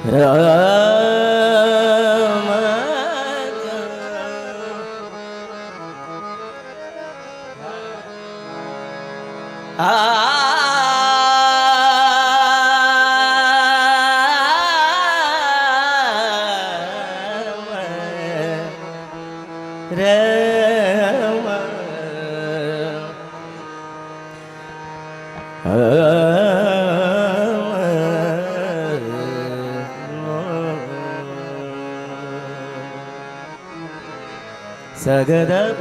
राम सगदब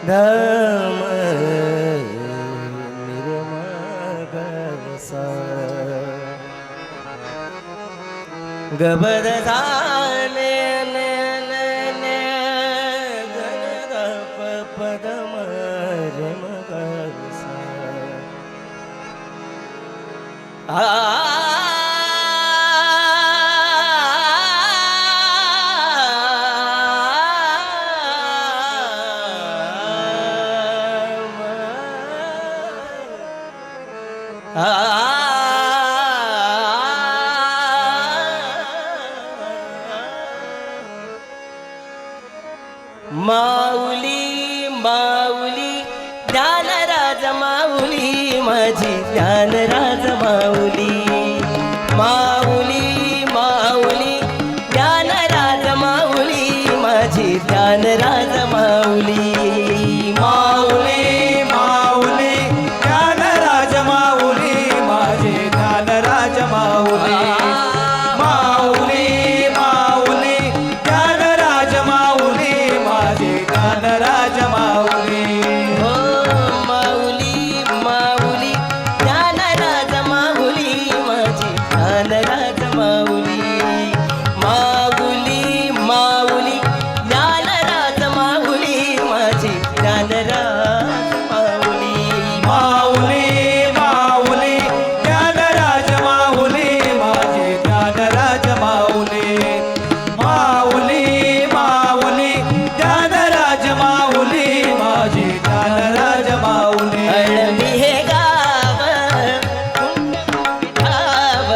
धम निर्मगसा गबद धाने ने ने ने गद पदम रमगसा माऊली माऊली ज्ञानराज माऊली माझी ज्ञानराज माऊली माऊली माऊली ज्ञानराज माऊली माझी ज्ञानराज माऊली माऊली माऊली ज्ञानराज माऊली माझे ज्ञानराज माऊली माऊली माऊली ज्ञानराज माऊली माझे ज्ञानराज माऊली हो माऊली माऊली ज्ञानराज माऊली माझी ज्ञानराज माऊली माऊली माऊली ज्ञानराज माऊली माझी ज्ञानराज माऊली माऊली माऊली ज्ञानराज माऊली माझे ज्ञानराज माऊली माऊली माऊली ज्ञानराज माऊली माझे ज्ञानराज माऊली अळंदी हे गाव गाव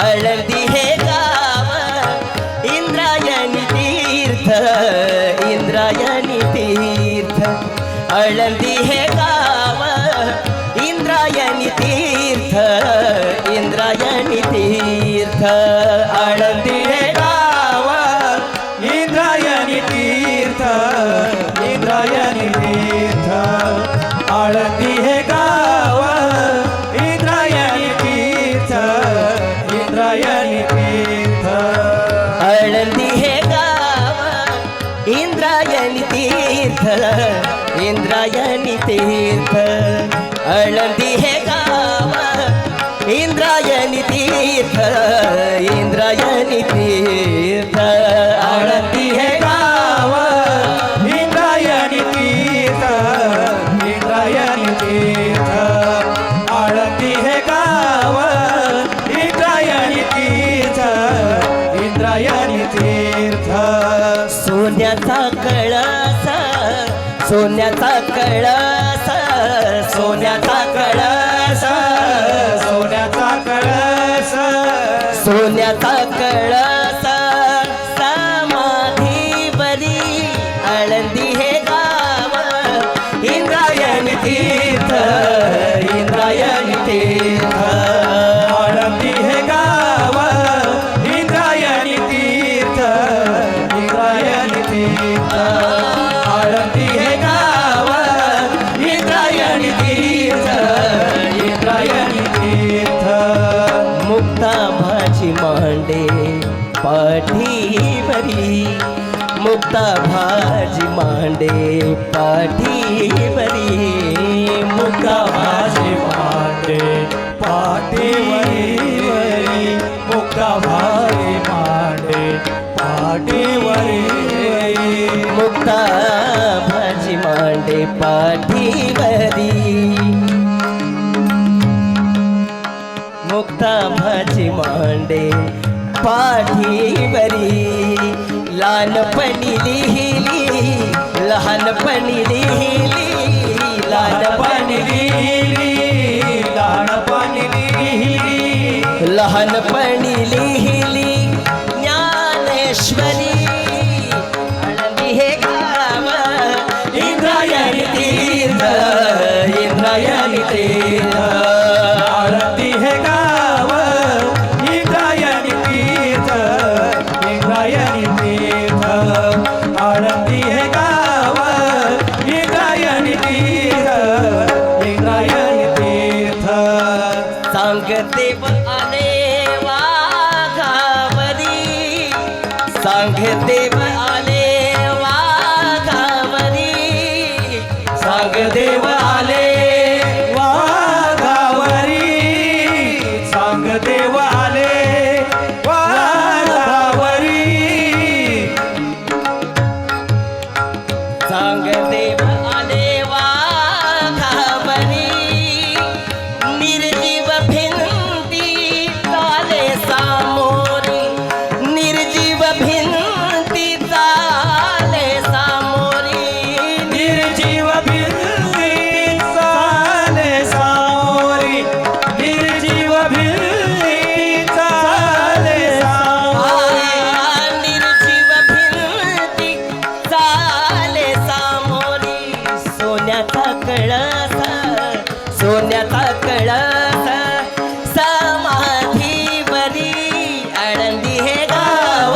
अळंदी हे गाव इंद्रायणी तीर्थ इंद्रायणी तीर्थ अळंदी हे गाव इंद्रायणी तीर्थ इंद्रायणी तीर्थ आळंदी हे गाव इंद्रायणी तीर्थ इंद्रायणी तीर्थ आळंदी हे गाव इंद्रायणी तीर्थ इंद्रायणी तीर्थ आळंदी हे गाव इंद्रायणी तीर्थ इंद्रायणी तीर्थ आळंदी हे गाव इंद्रायणी तीर्थ इंद्रायणी तीर्थ आळंदी हे गाव इंद्रायणी तीर्थ इंद्रायणी तीर्थ आळंदी हे गाव इंद्रायणी तीर्थ इंद्रायणी तीर्थ सोन्याचा कळस सोन्याचा कळस सोन्याचा कळस सोन्याचा कळस सोन्याचा कळस समाधी बरी आळंदी हे गाव इंद्रायणी तीर्थ इंद्रायणी तीर्थ आळंदी हे गाव इंद्रायणी तीर्थ इंद्रायणी तीर्थ आळंदी हे गाव इंद्रायणी तीर्थ इंद्रायणी तीर्थ मुक्ता भाजी मांडे पाठीवरी मुक्ता भाजी मांडे पाठीवरी मुक्ता भाजी मांडे पाठीवरी मुक्ता भाजी मांडे पाठीवरी मुक्ता भाजी मांडे पाठीवरी मुक्ता भाजी मांडे पाठीवरी लहानपणी लिहिली लहानपणी लिहिली लहानपणी लहानपणी लिहिली लहानपणी लिहिली लहानपणी लिहिली ज्ञानेश्वरी आळंदी हे गाव इंद्रायणी तीर्थ इंद्रायणी तीर्थ आळंदी हे गाव इंद्रायणी तीर्थ इंद्रायणी तीर्थ आळंदी हे गाव इंद्रायणी तीर्थ इंद्रायणी तीर्थ सांग देव आले वाघावरी सांग देव आले वाघावरी सांग देव आले वाघावरी सांग देव आले वाघावरी सांग देव आले वाघावरी निर्जीव भिंती चाले सामोरी निर्जीव भिंती चाले सामोरी निर्जीव भिल्ली चाले सामोरी निर्जीव भिल्ली चाले सामोरी निर्जीव भिंती चाले सामोरी सोन्याचा कळस सोन्याचा कळस समाधीवरी आळंदी हे गाव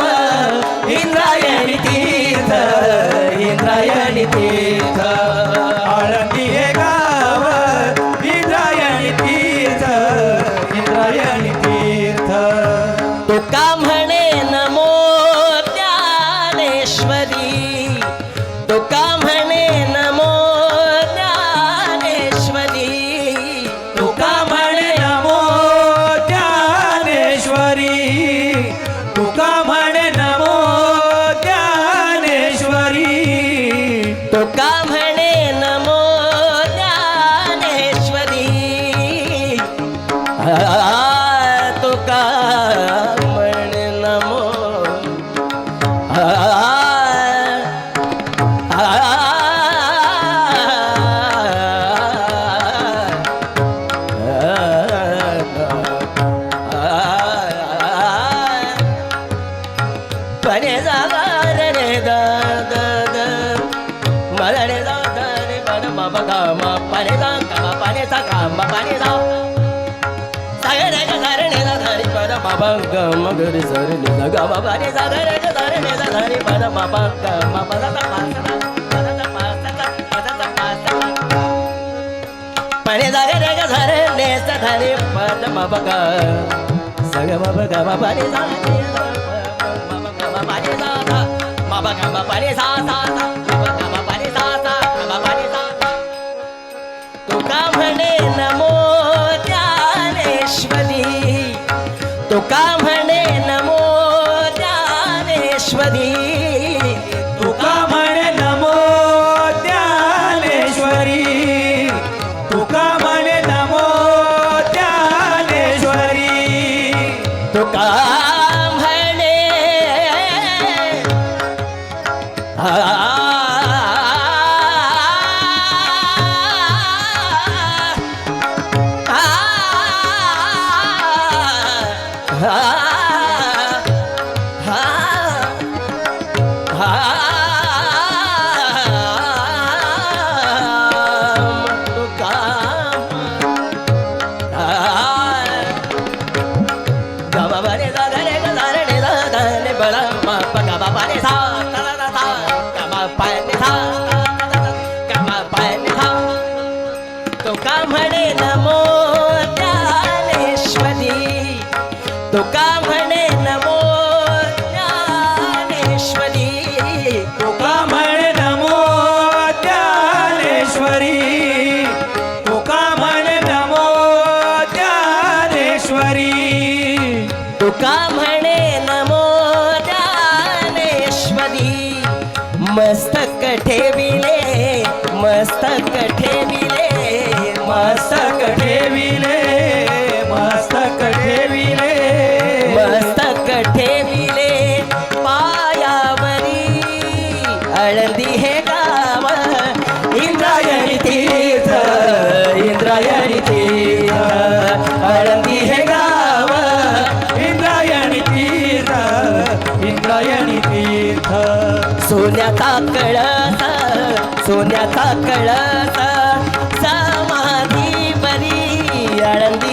इंद्रायणी तीर्थ इंद्रायणी तीर्थ आळंदी हे गाव इंद्रायणी तीर्थ इंद्रायणी तीर्थ तुका म्हणे नमो ज्ञानेश्वरी तुका म्हणे नमो ज्ञानेश्वरी तुका म्हणे नमो ज्ञानेश्वरी तुका म्हणे नमो ज्ञानेश्वरी तुका म्हणे नमो ज्ञानेश्वरी तुका म्हणे नमो पणे जागा रे दा दा दा मरे दा दा रे बड बाबा गा मा पणे दा गा पणे सा गा मा पणे दा सागर रे गा रे दा रे बड बाबा गा मा ग रे सर रे दा गा मा पणे सागर रे गा रे दा रे बड बाबा गा मा पदा दा पा सा पदा दा पा सा पदा दा पा सा पणे सागर रे गा रे सा रे बड बाबा गा सग बाबा गा मा पणे सा पाणी सा सा बाबा गामा पाणी सा सा सा बाबा गामा पाणी सा सा गामा पाणी सा सा तुका म्हणे नमो ज्ञानेश्वरी तुका म्हणे नमो ज्ञानेश्वरी तुका म्हणे नमो ज्ञानेश्वरी तुका म्हणे नमो ज्ञानेश्वरी तुका म्हणे तुका म्हणे नमो ज्ञानेश्वरी तुका म्हणे नमो ज्ञानेश्वरी तुका म्हणे नमो ज्ञानेश्वरी तुका म्हणे नमो ज्ञानेश्वरी तुका म्हणे नमो ज्ञानेश्वरी मस्तक ठेविले मस्तक ठेविले मस्तक ठेविले मस्तक ठेविले मस्तक ठेविले पायावरी आळंदी हे गाव इंद्रायणी तीर्थ आळंदी हे गाव सोन्याचा कळस सोन्याचा कळस समाधी बरी आळंदी